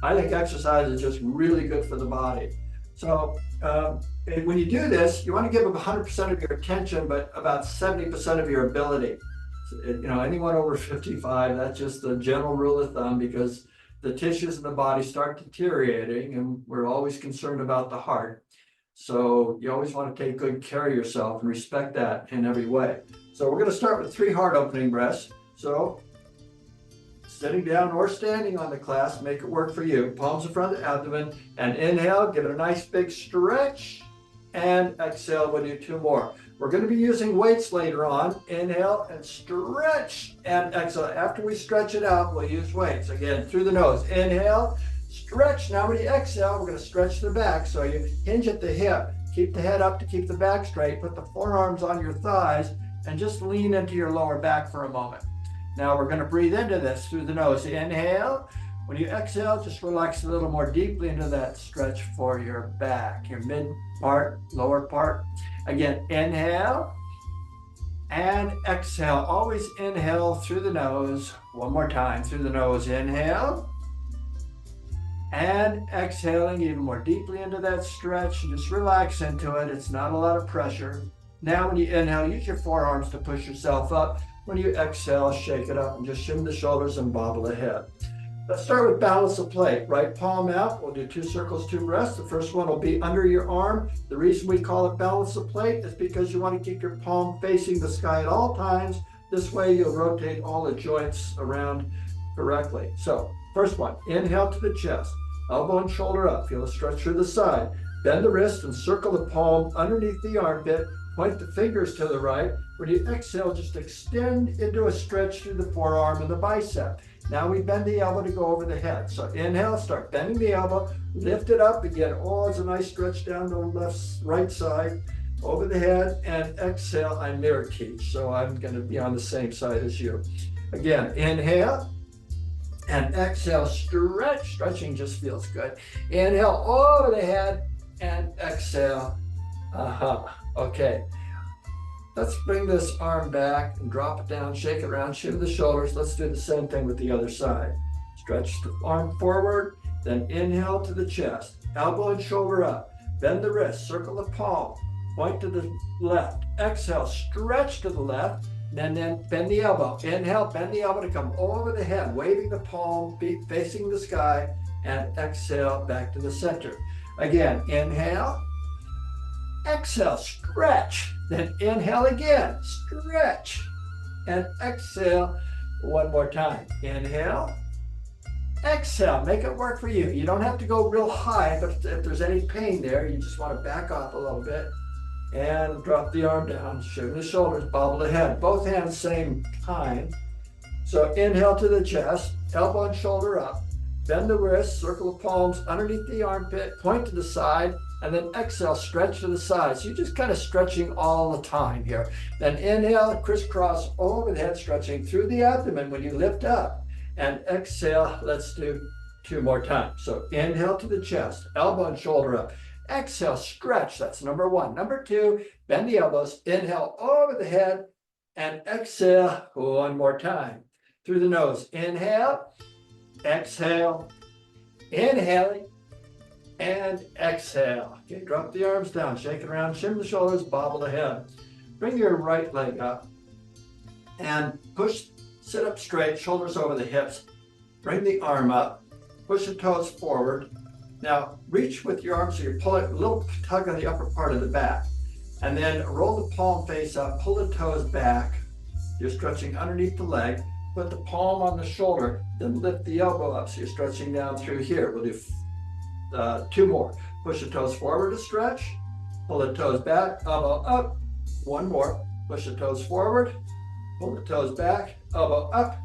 I think exercise is just really good for the body. So and when you do this, you want to give 100% of your attention, but about 70% of your ability. So, anyone over 55, that's just the general rule of thumb because the tissues in the body start deteriorating and we're always concerned about the heart. So you always want to take good care of yourself and respect that in every way. So we're going to start with 3 heart opening breaths. So sitting down or standing on the class, make it work for you. Palms in front of the abdomen and inhale, give it a nice big stretch and exhale, we'll do 2 more. We're going to be using weights later on. Inhale and stretch and exhale. After we stretch it out, we'll use weights. Again, through the nose. Inhale, stretch. Now when you exhale, we're going to stretch the back. So you hinge at the hip. Keep the head up to keep the back straight. Put the forearms on your thighs and just lean into your lower back for a moment. Now we're going to breathe into this through the nose. Inhale. When you exhale, just relax a little more deeply into that stretch for your back, your mid part, lower part. Again, inhale and exhale. Always inhale through the nose. One more time through the nose. Inhale and exhaling even more deeply into that stretch. Just relax into it. It's not a lot of pressure. Now when you inhale, use your forearms to push yourself up. When you exhale, shake it up and just shimmy the shoulders and bobble the head. Let's start with balance the plate. Right palm out. We'll do 2 circles, 2 breaths. The first one will be under your arm. The reason we call it balance the plate is because you want to keep your palm facing the sky at all times. This way you'll rotate all the joints around correctly. So first one, inhale to the chest. Elbow and shoulder up. Feel a stretch through the side. Bend the wrist and circle the palm underneath the armpit. Point the fingers to the right. When you exhale, just extend into a stretch through the forearm and the bicep. Now we bend the elbow to go over the head. So inhale, start bending the elbow, lift it up again. Oh, it's a nice stretch down the right side, over the head, and exhale. I mirror teach, so I'm going to be on the same side as you. Again, inhale and exhale, stretch. Stretching just feels good. Inhale over the head and exhale. Okay. Let's bring this arm back and drop it down, shake it around, shimmy the shoulders. Let's do the same thing with the other side. Stretch the arm forward, then inhale to the chest. Elbow and shoulder up. Bend the wrist, circle the palm, point to the left. Exhale, stretch to the left, and then bend the elbow. Inhale, bend the elbow to come over the head, waving the palm, feet facing the sky, and exhale back to the center. Again, inhale. Exhale, stretch, then inhale again, stretch, and exhale 1 more time. Inhale, exhale, make it work for you. You don't have to go real high, but if there's any pain there, you just want to back off a little bit and drop the arm down, shimmy the shoulders, bobble the head. Both hands same time. So inhale to the chest, elbow and shoulder up, bend the wrist, circle the palms underneath the armpit, point to the side, and then exhale, stretch to the side. So you're just kind of stretching all the time here. Then inhale, crisscross over the head, stretching through the abdomen when you lift up. And exhale, let's do 2 more times. So inhale to the chest, elbow and shoulder up. Exhale, stretch, that's number 1. Number 2, bend the elbows, inhale over the head, and exhale 1 more time. Through the nose, inhale, exhale, inhaling, and exhale. Okay, drop the arms down, shake it around, shimmy the shoulders, bobble the head. Bring your right leg up and push, sit up straight, shoulders over the hips. Bring the arm up, push the toes forward. Now reach with your arms so you're pulling a little tug on the upper part of the back. And then roll the palm face up, pull the toes back. You're stretching underneath the leg. Put the palm on the shoulder, then lift the elbow up so you're stretching down through here. We'll do 2 more. Push the toes forward to stretch. Pull the toes back, elbow up. 1 more. Push the toes forward. Pull the toes back, elbow up.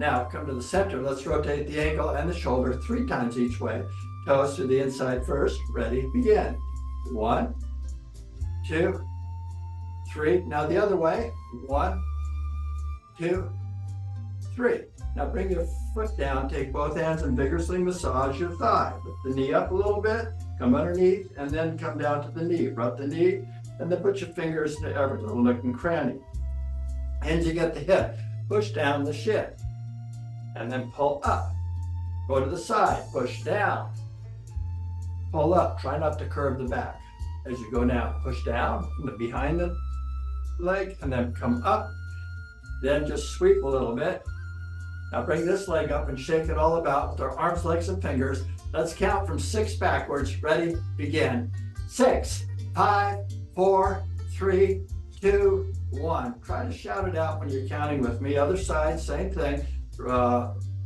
Now come to the center. Let's rotate the ankle and the shoulder 3 times each way. Toes to the inside first. Ready, begin. 1, 2, 3. Now the other way. 1, 2, 3. Now bring your foot down, take both hands and vigorously massage your thigh. Lift the knee up a little bit, come underneath, and then come down to the knee. Rub the knee, and then put your fingers to every little nook and cranny. Hinge you get the hip. Push down the shin, and then pull up. Go to the side, push down, pull up, try not to curve the back. As you go down, push down from the behind the leg and then come up. Then just sweep a little bit. Now bring this leg up and shake it all about with our arms, legs, and fingers. Let's count from 6 backwards. Ready, begin. 6, 5, 4, 3, 2, 1. Try to shout it out when you're counting with me. Other side, same thing.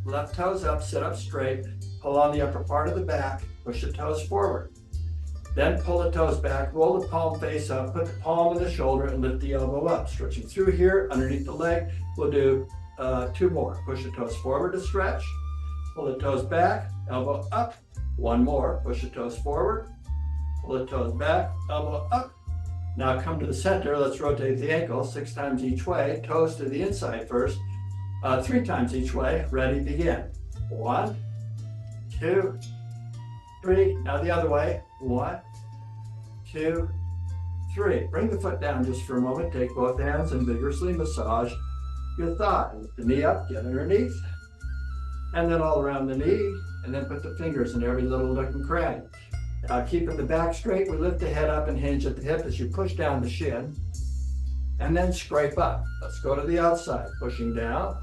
Left toes up, sit up straight. Pull on the upper part of the back. Push the toes forward. Then pull the toes back, roll the palm face up, put the palm in the shoulder and lift the elbow up. Stretching through here, underneath the leg. We'll do 2 more. Push the toes forward to stretch. Pull the toes back, elbow up. 1 more. Push the toes forward. Pull the toes back, elbow up. Now come to the center. Let's rotate the ankle 6 times each way. Toes to the inside first. 3 times each way. Ready, begin. 1, 2, 3. Now the other way. 1, 2, 3. Bring the foot down just for a moment. Take both hands and vigorously massage your thigh. Lift the knee up, get underneath, and then all around the knee, and then put the fingers in every little nook and cranny. Keeping the back straight, we lift the head up and hinge at the hip as you push down the shin, and then scrape up. Let's go to the outside, pushing down,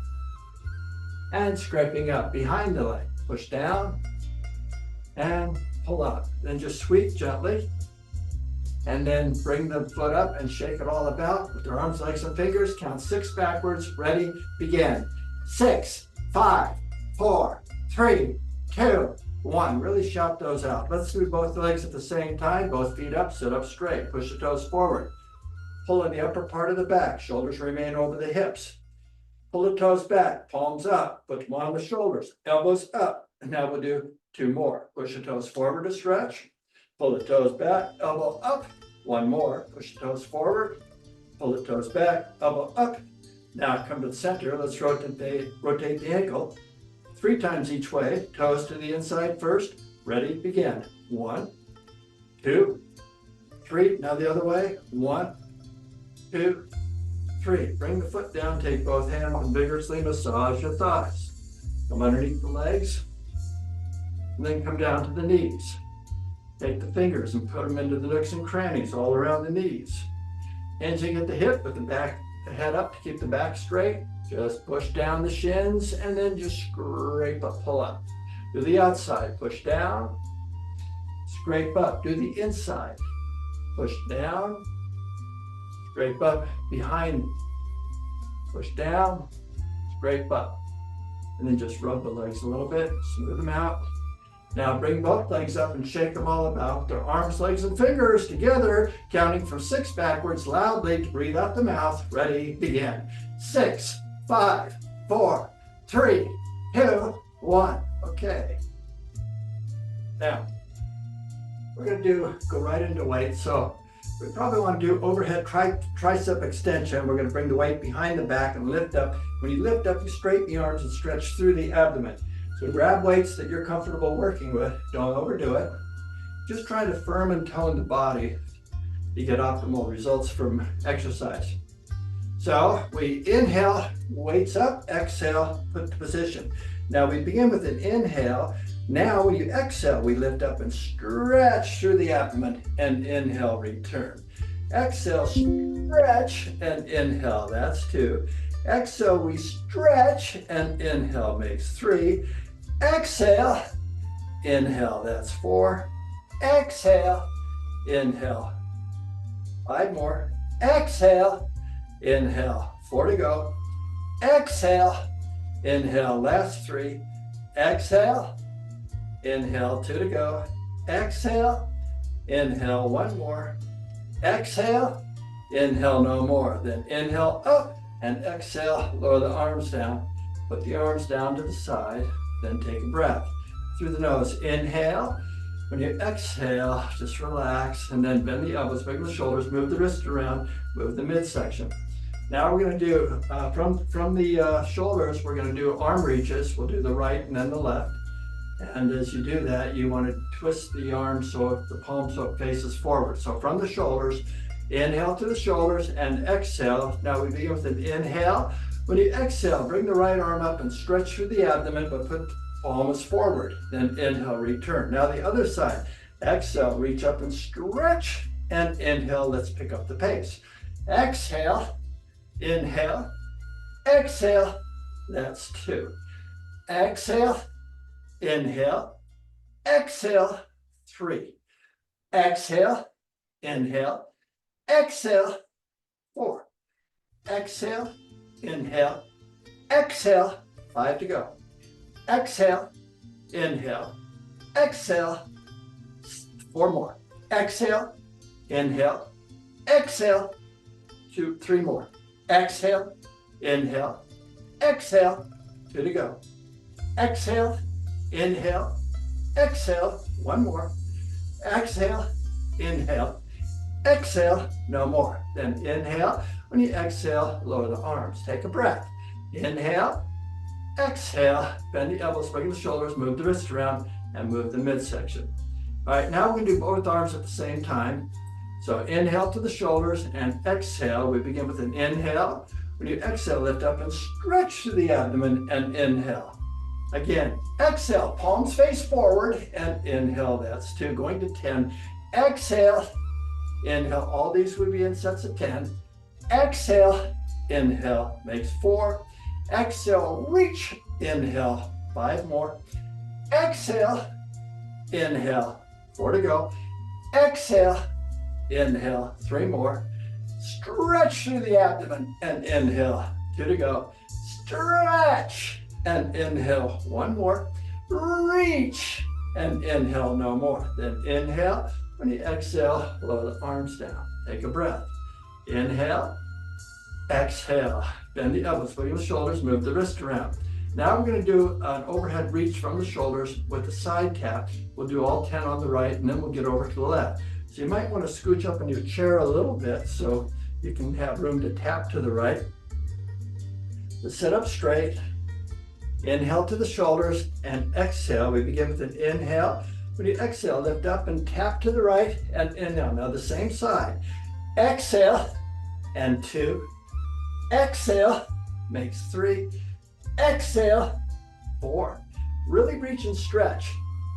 and scraping up behind the leg. Push down, and pull up. Then just sweep gently, and then bring the foot up and shake it all about with your arms, legs, and fingers. Count 6 backwards. Ready, begin. 6, 5, 4, 3, 2, 1. Really shout those out. Let's do both legs at the same time. Both feet up, sit up straight. Push the toes forward. Pull in the upper part of the back. Shoulders remain over the hips. Pull the toes back, palms up. Put them on the shoulders, elbows up. And now we'll do 2 more. Push the toes forward to stretch. Pull the toes back, elbow up. 1 more. Push the toes forward. Pull the toes back, elbow up. Now come to the center. Let's rotate the ankle 3 times each way. Toes to the inside first. Ready, begin. 1, 2, 3. Now the other way. 1, 2, 3. Bring the foot down. Take both hands and vigorously massage your thighs. Come underneath the legs. And then come down to the knees. Take the fingers and put them into the nooks and crannies all around the knees. Hinging at the hip with the head up to keep the back straight. Just push down the shins and then just scrape up, pull up. Do the outside, push down, scrape up. Do the inside, push down, scrape up behind, push down, scrape up. And then just rub the legs a little bit, smooth them out. Now bring both legs up and shake them all about. Their arms, legs, and fingers together, counting from 6 backwards loudly to breathe out the mouth. Ready, begin. 6, 5, 4, 3, 2, 1. Okay. Now, we're going to go right into weight. So we probably want to do overhead tricep extension. We're going to bring the weight behind the back and lift up. When you lift up, you straighten the arms and stretch through the abdomen. So grab weights that you're comfortable working with. Don't overdo it. Just try to firm and tone the body to get optimal results from exercise. So we inhale, weights up, exhale, put to position. Now we begin with an inhale. Now when you exhale, we lift up and stretch through the abdomen and inhale, return. Exhale, stretch and inhale, that's 2. Exhale, we stretch and inhale makes 3. Exhale, inhale, that's 4. Exhale, inhale. 5 more. Exhale, inhale. 4 to go. Exhale, inhale, last 3. Exhale, inhale, 2 to go. Exhale, inhale, 1 more. Exhale, inhale, no more. Then inhale up and exhale, lower the arms down. Put the arms down to the side. Then take a breath through the nose. Inhale. When you exhale, just relax and then bend the elbows, bend the shoulders, move the wrists around, move the midsection. Now we're going to do, from the shoulders, we're going to do arm reaches. We'll do the right and then the left. And as you do that, you want to twist the arm so the palm faces forward. So from the shoulders, inhale to the shoulders and exhale. Now we begin with an inhale. When you exhale, bring the right arm up and stretch through the abdomen, but put palm is forward. Then inhale, return. Now the other side. Exhale, reach up and stretch. And inhale, let's pick up the pace. Exhale, inhale, exhale. That's 2. Exhale, inhale, exhale, 3. Exhale, inhale, exhale, 4. Exhale, inhale, exhale, 5 to go. Exhale, inhale, exhale, 4 more. Exhale, inhale, exhale, 2, 3 more. Exhale, inhale, exhale, 2 to go. Exhale, inhale, exhale, 1 more. Exhale, inhale, exhale, no more. Then inhale. When you exhale, lower the arms. Take a breath. Inhale, exhale, bend the elbows, wiggle the shoulders, move the wrists around, and move the midsection. All right, now we're going to do both arms at the same time. So inhale to the shoulders and exhale. We begin with an inhale. When you exhale, lift up and stretch to the abdomen and inhale. Again, exhale, palms face forward and inhale. That's 2. Going to 10. Exhale, inhale. All these would be in sets of 10. Exhale, inhale, makes 4. Exhale, reach, inhale, 5 more. Exhale, inhale, 4 to go. Exhale, inhale, 3 more. Stretch through the abdomen and inhale, 2 to go. Stretch and inhale, 1 more. Reach and inhale, no more. Then inhale. When you exhale, lower the arms down. Take a breath. Inhale, exhale. Bend the elbows, wiggle the shoulders, move the wrist around. Now we're going to do an overhead reach from the shoulders with a side tap. We'll do all 10 on the right, and then we'll get over to the left. So you might want to scooch up in your chair a little bit so you can have room to tap to the right. So sit up straight. Inhale to the shoulders and exhale. We begin with an inhale. When you exhale, lift up and tap to the right and inhale. Now the same side. Exhale and 2. Exhale makes 3. Exhale, 4. Really reach and stretch.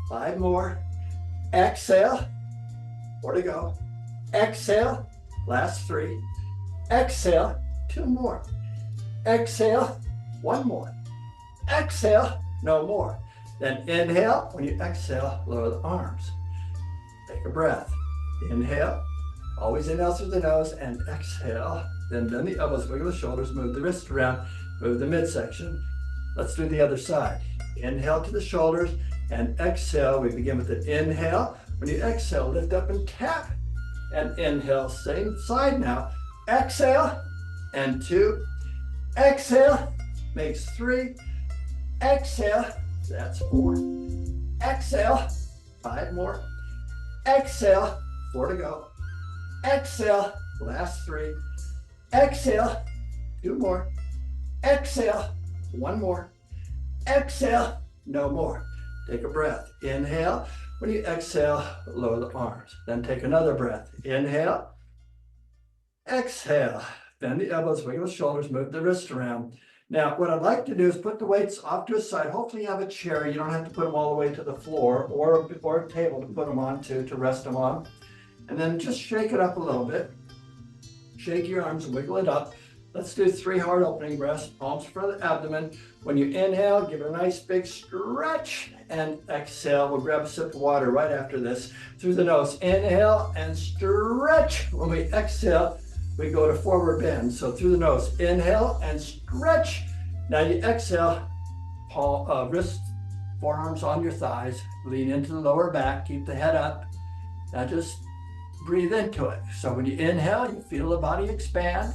5 more. Exhale, 4 to go. Exhale, last 3. Exhale, 2 more. Exhale, 1 more. Exhale, no more. Then inhale. When you exhale, lower the arms. Take a breath. Inhale. Always inhale through the nose and exhale. Then bend the elbows, wiggle the shoulders, move the wrist around, move the midsection. Let's do the other side. Inhale to the shoulders and exhale. We begin with an inhale. When you exhale, lift up and tap and inhale. Same side now. Exhale and 2. Exhale makes 3. Exhale, that's 4. Exhale, 5 more. Exhale, 4 to go. Exhale, last 3. Exhale, 2 more. Exhale, 1 more. Exhale, no more. Take a breath. Inhale. When you exhale, lower the arms. Then take another breath. Inhale. Exhale. Bend the elbows, wiggle the shoulders, move the wrist around. Now, what I'd like to do is put the weights off to a side. Hopefully you have a chair. You don't have to put them all the way to the floor or a table to put them on to rest them on. And then just shake it up a little bit. Shake your arms, wiggle it up. Let's do 3 hard opening breaths, palms for the abdomen. When you inhale, give it a nice big stretch and exhale. We'll grab a sip of water right after this. Through the nose, inhale and stretch. When we exhale, we go to forward bend. So through the nose, inhale and stretch. Now you exhale, wrists, forearms on your thighs, lean into the lower back, keep the head up. Now just breathe into it. So when you inhale, you feel the body expand.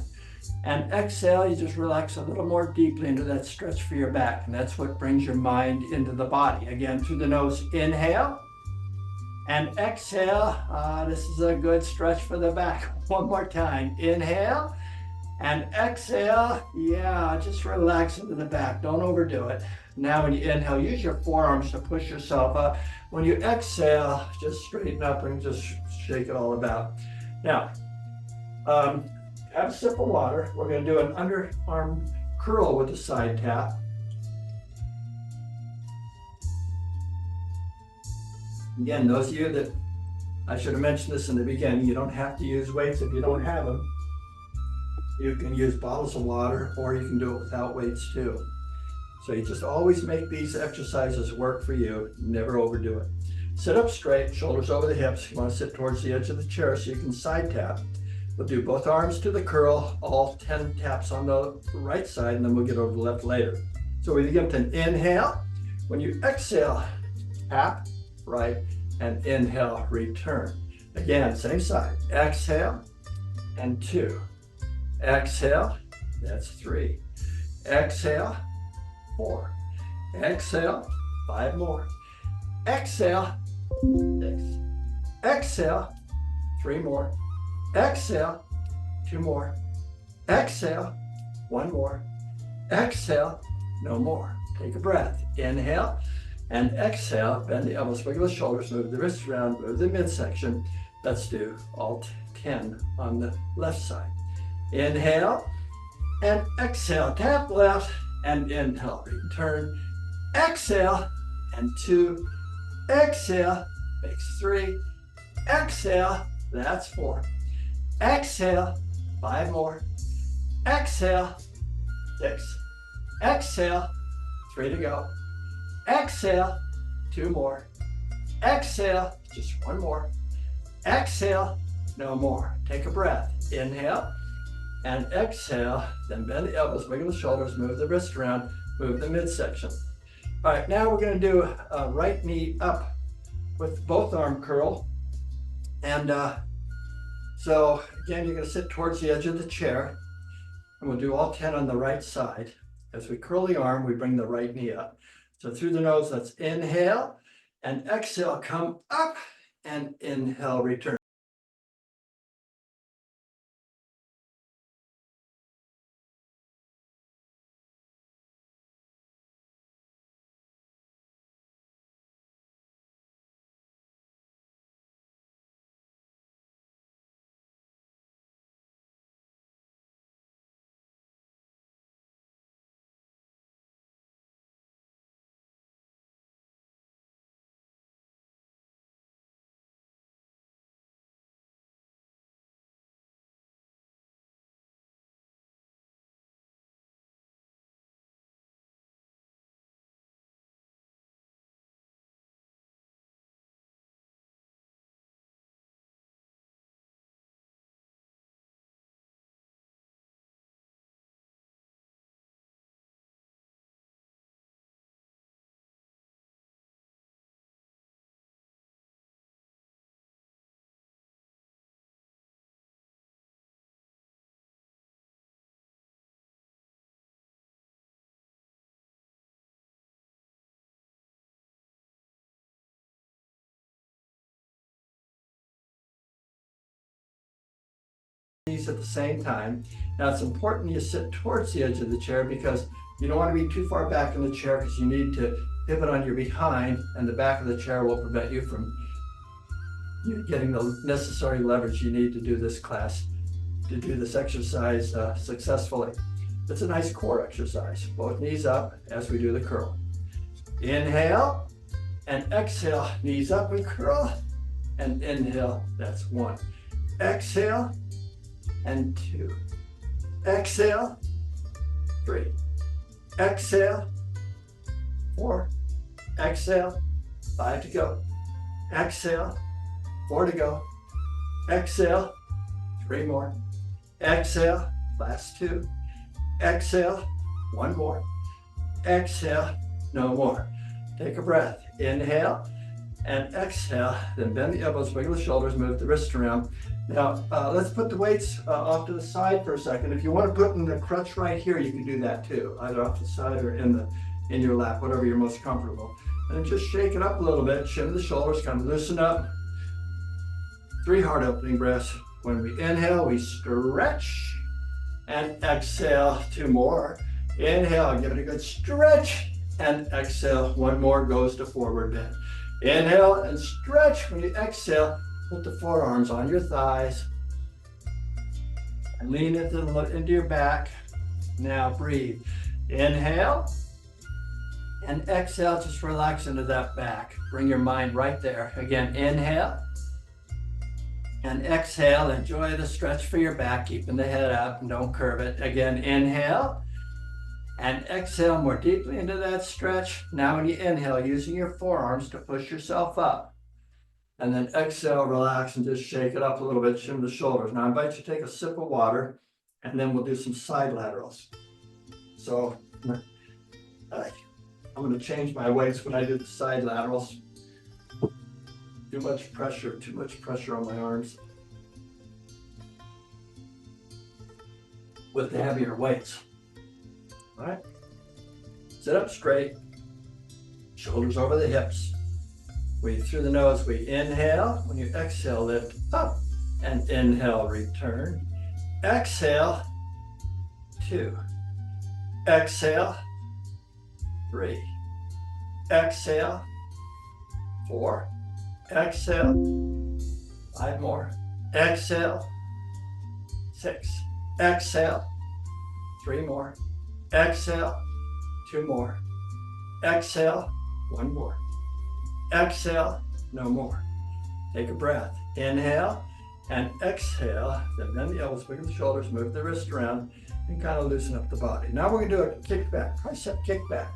And exhale, you just relax a little more deeply into that stretch for your back. And that's what brings your mind into the body. Again, through the nose, inhale. And exhale. This is a good stretch for the back. One more time. Inhale. And exhale. Yeah, just relax into the back. Don't overdo it. Now when you inhale, use your forearms to push yourself up. When you exhale, just straighten up and just shake it all about. Now, have a sip of water. We're going to do an underarm curl with a side tap. Again, those of you that, I should have mentioned this in the beginning, you don't have to use weights if you don't have them. You can use bottles of water, or you can do it without weights too. So you just always make these exercises work for you, never overdo it. Sit up straight, shoulders over the hips. You want to sit towards the edge of the chair so you can side tap. We'll do both arms to the curl, all 10 taps on the right side, and then we'll get over the left later. So we begin with an inhale. When you exhale, tap, right, and inhale, return. Again, same side. Exhale, and 2. Exhale, that's 3. Exhale, 4. Exhale, 5 more. Exhale, 6. Exhale, 3 more. Exhale, 2 more. Exhale, 1 more. Exhale, no more. Take a breath. Inhale and exhale. Bend the elbows, wiggle the shoulders, move the wrists around, move the midsection. Let's do all 10 on the left side. Inhale and exhale. Tap left and inhale. Return. Exhale and 2. Exhale makes 3. Exhale, that's 4. Exhale, 5 more. Exhale, 6. Exhale, 3 to go. Exhale, 2 more. Exhale, just 1 more. Exhale, no more. Take a breath. Inhale and exhale. Then bend the elbows, wiggle the shoulders, move the wrist around, move the midsection. All right, now we're going to do a right knee up with both arm curl. And so again, you're going to sit towards the edge of the chair, and we'll do all 10 on the right side. As we curl the arm, we bring the right knee up. So through the nose, let's inhale and exhale, come up, and inhale, return. These at the same time. Now it's important you sit towards the edge of the chair because you don't want to be too far back in the chair because you need to pivot on your behind, and the back of the chair will prevent you from getting the necessary leverage you need to do this class, to do this exercise successfully. It's a nice core exercise. Both knees up as we do the curl. Inhale and exhale, knees up and curl, and inhale, that's 1. Exhale and 2. Exhale, 3. Exhale, 4. Exhale, 5 to go. Exhale, 4 to go. Exhale, 3 more. Exhale, last 2. Exhale, 1 more. Exhale, no more. Take a breath. Inhale and exhale. Then bend the elbows, wiggle the shoulders, move the wrists around. Now, let's put the weights off to the side for a second. If you want to put in the crutch right here, you can do that too, either off the side or in your lap, whatever you're most comfortable. And just shake it up a little bit, shimmy the shoulders, kind of loosen up. 3 heart opening breaths. When we inhale, we stretch, and exhale, 2 more. Inhale, give it a good stretch, and exhale, 1 more goes to forward bend. Inhale and stretch. When you exhale, put the forearms on your thighs and lean into your back. Now breathe. Inhale And exhale, just relax into that back. Bring your mind right there. Again, inhale. And exhale, enjoy the stretch for your back, keeping the head up and don't curve it. Again, inhale. And exhale more deeply into that stretch. Now when you inhale, using your forearms to push yourself up. And then exhale, relax, and just shake it up a little bit, shim the shoulders. Now I invite you to take a sip of water, and then we'll do some side laterals. So I'm going to change my weights when I do the side laterals. Too much pressure on my arms with the heavier weights. All right, sit up straight, shoulders over the hips. Breathe through the nose. We inhale. When you exhale, lift up. And inhale, return. Exhale, 2. Exhale, 3. Exhale, 4. Exhale, 5 more. Exhale, 6. Exhale, 3 more. Exhale, 2 more. Exhale, 1 more. Exhale, no more. Take a breath. Inhale and exhale. Then bend the elbows, wiggle the shoulders, move the wrist around, and kind of loosen up the body. Now we're going to do a kickback, tricep kickback.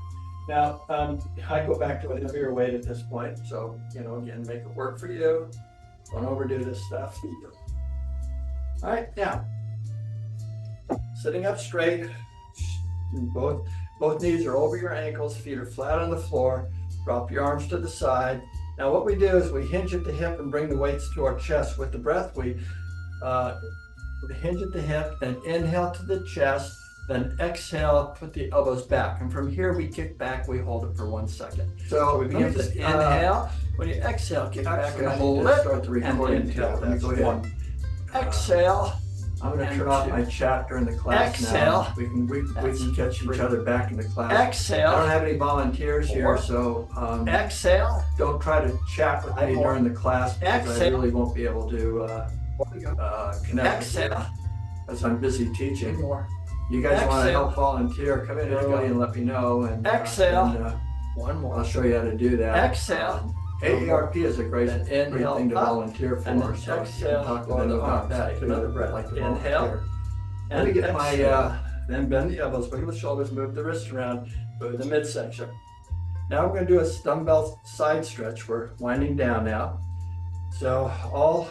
Now, I go back to a heavier weight at this point. So, again, make it work for you. Don't overdo this stuff. All right, now, sitting up straight, both knees are over your ankles, feet are flat on the floor. Drop your arms to the side. Now what we do is we hinge at the hip and bring the weights to our chest. With the breath, we hinge at the hip and inhale to the chest, then exhale, put the elbows back. And from here we kick back, we hold it for 1 second. So we begin to inhale. When you exhale, kick back and hold it. Start the recording. That's Go ahead. 1. Exhale. I'm going to turn off my chat during the class Exhale. now. We can catch each other back in the class. Exhale. I don't have any volunteers here, so Exhale. don't try to chat with me during the class because I really won't be able to connect Exhale. as I'm busy teaching. More. You guys want to Exhale. help volunteer, come in early and let me know. And Exhale. 1 more. I'll show you how to do that. Exhale. AARP is a great thing to volunteer for. And then So exhale. talk to them about that too. Another breath. Like to Inhale. volunteer. And Let me get my then bend the elbows, wiggle the shoulders, move the wrists around, move the midsection. Now we're going to do a dumbbell side stretch. We're winding down now. So all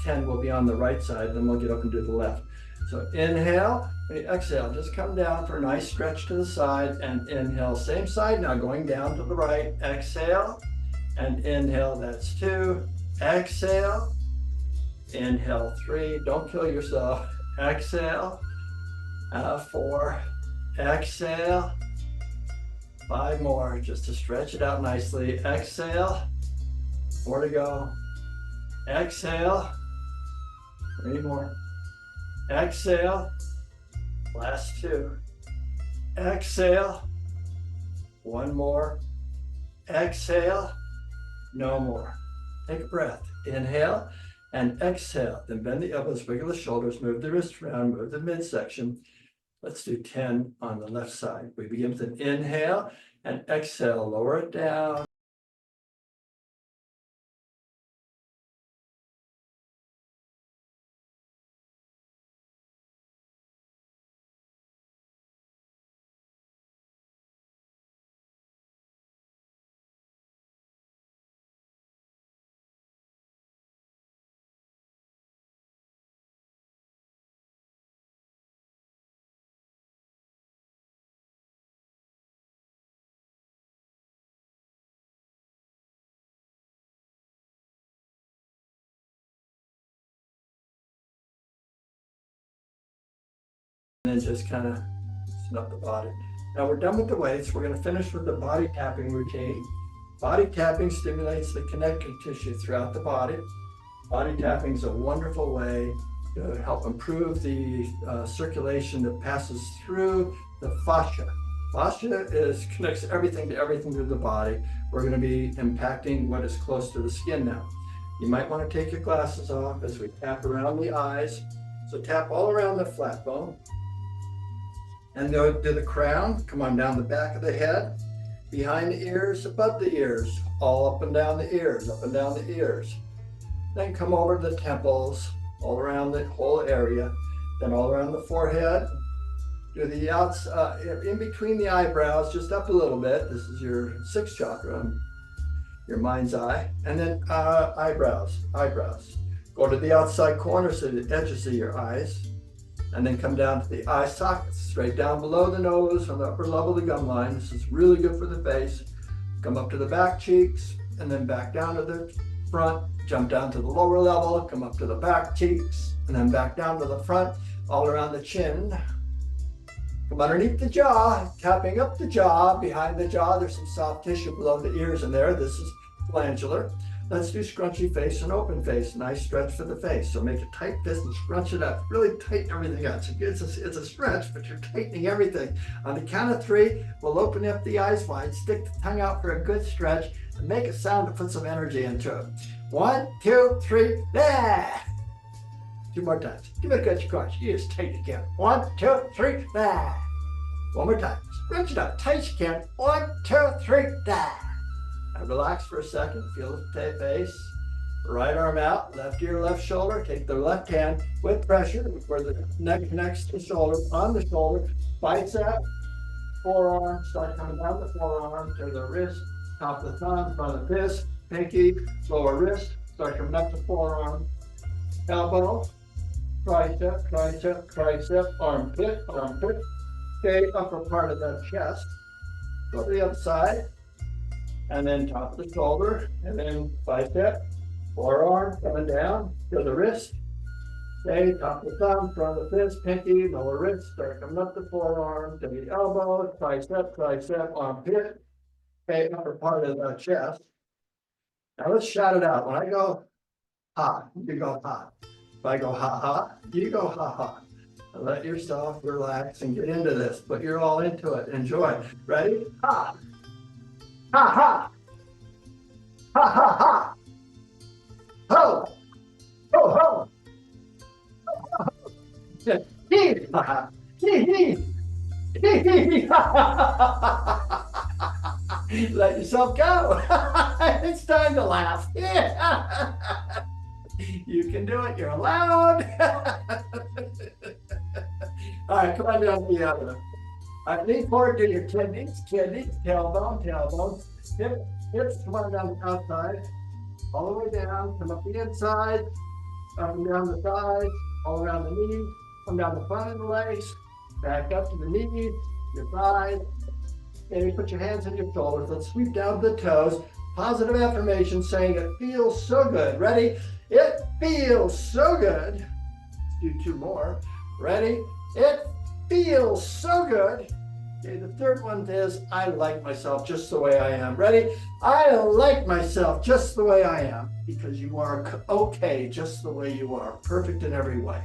10 will be on the right side, then we'll get up and do the left. So inhale, when you exhale, just come down for a nice stretch to the side and inhale. Same side now, going down to the right. Exhale and inhale, that's 2. Exhale, inhale, 3. Don't kill yourself. Exhale, 4. Exhale, 5 more, just to stretch it out nicely. Exhale, 4 to go. Exhale, 3 more. Exhale, last 2. Exhale, 1 more. Exhale, no more. Take a breath. Inhale and exhale. Then bend the elbows, wiggle the shoulders, move the wrist around, move the midsection. Let's do 10 on the left side. We begin with an inhale and exhale. Lower it down. And then just kind of loosen up the body. Now we're done with the weights. We're going to finish with the body tapping routine. Body tapping stimulates the connective tissue throughout the body. Body tapping is a wonderful way to help improve the circulation that passes through the fascia. Fascia connects everything to the body. We're going to be impacting what is close to the skin now. You might want to take your glasses off as we tap around the eyes. So tap all around the flat bone. And go to the crown, come on down the back of the head. behind the ears, above the ears, all up and down the ears, up and down the ears. Then come over to the temples, all around the whole area, then all around the forehead. Do the in between the eyebrows, just up a little bit. This is your sixth chakra, your mind's eye. And then eyebrows. Go to the outside corners of the edges of your eyes. And then come down to the eye sockets, straight down below the nose from the upper level of the gum line. This is really good for the face. Come up to the back cheeks, and then back down to the front. Jump down to the lower level, come up to the back cheeks, and then back down to the front, all around the chin. Come underneath the jaw, tapping up the jaw. Behind the jaw, there's some soft tissue below the ears in there. This is glandular. Let's do scrunchy face and open face. Nice stretch for the face. So make a tight fist and scrunch it up. Really tighten everything up. It's a stretch, but you're tightening everything. On the count of 3, we'll open up the eyes wide, stick the tongue out for a good stretch, and make a sound to put some energy into it. 1, 2, 3, ah! 2 more times. Give it a good scrunch. You just tighten again. 1, 2, 3, ah! 1 more time. Scrunch it up. Tight as you can. 1, 2, 3, ah! Now relax for a second. Feel the face. Right arm out. Left ear, left shoulder. Take the left hand with pressure where the neck connects to the shoulder. On the shoulder. Bicep. Forearm. Start coming down the forearm to the wrist. Top of the thumb. Front of the fist. Pinky. Lower wrist. Start coming up the forearm. Elbow. Tricep. Tricep. Tricep. Armpit. Armpit. Okay. Upper part of the chest. Go to the other side. And then top of the shoulder, and then bicep, forearm coming down to the wrist. Okay, top of the thumb, front of the fist, pinky, lower wrist, start coming up the forearm to the elbow, tricep, tricep, armpit. Okay, upper part of the chest. Now let's shout it out. When I go ha, you go ha. If I go ha ha, you go ha ha. Let yourself relax and get into this, but you're all into it. Enjoy. Ready? Ha. Ha ha! Ha ha ha! Ho! Ho ho! Hee ha! Hee hee! Hee hee! Let yourself go! It's time to laugh! You can do it, you're allowed! Alright, come on down to the other. Lean forward to your kidneys, tailbone, hips, come on down the outside, all the way down, come up the inside, up and down the thighs, all around the knees, come down the front of the legs, back up to the knees, your thighs. Okay, put your hands on your shoulders. Let's sweep down to the toes. Positive affirmation saying it feels so good. Ready? It feels so good. Let's do 2 more. Ready? It feels so good. Okay, the third one is I like myself just the way I am. Ready? I like myself just the way I am, because you are okay just the way you are, perfect in every way.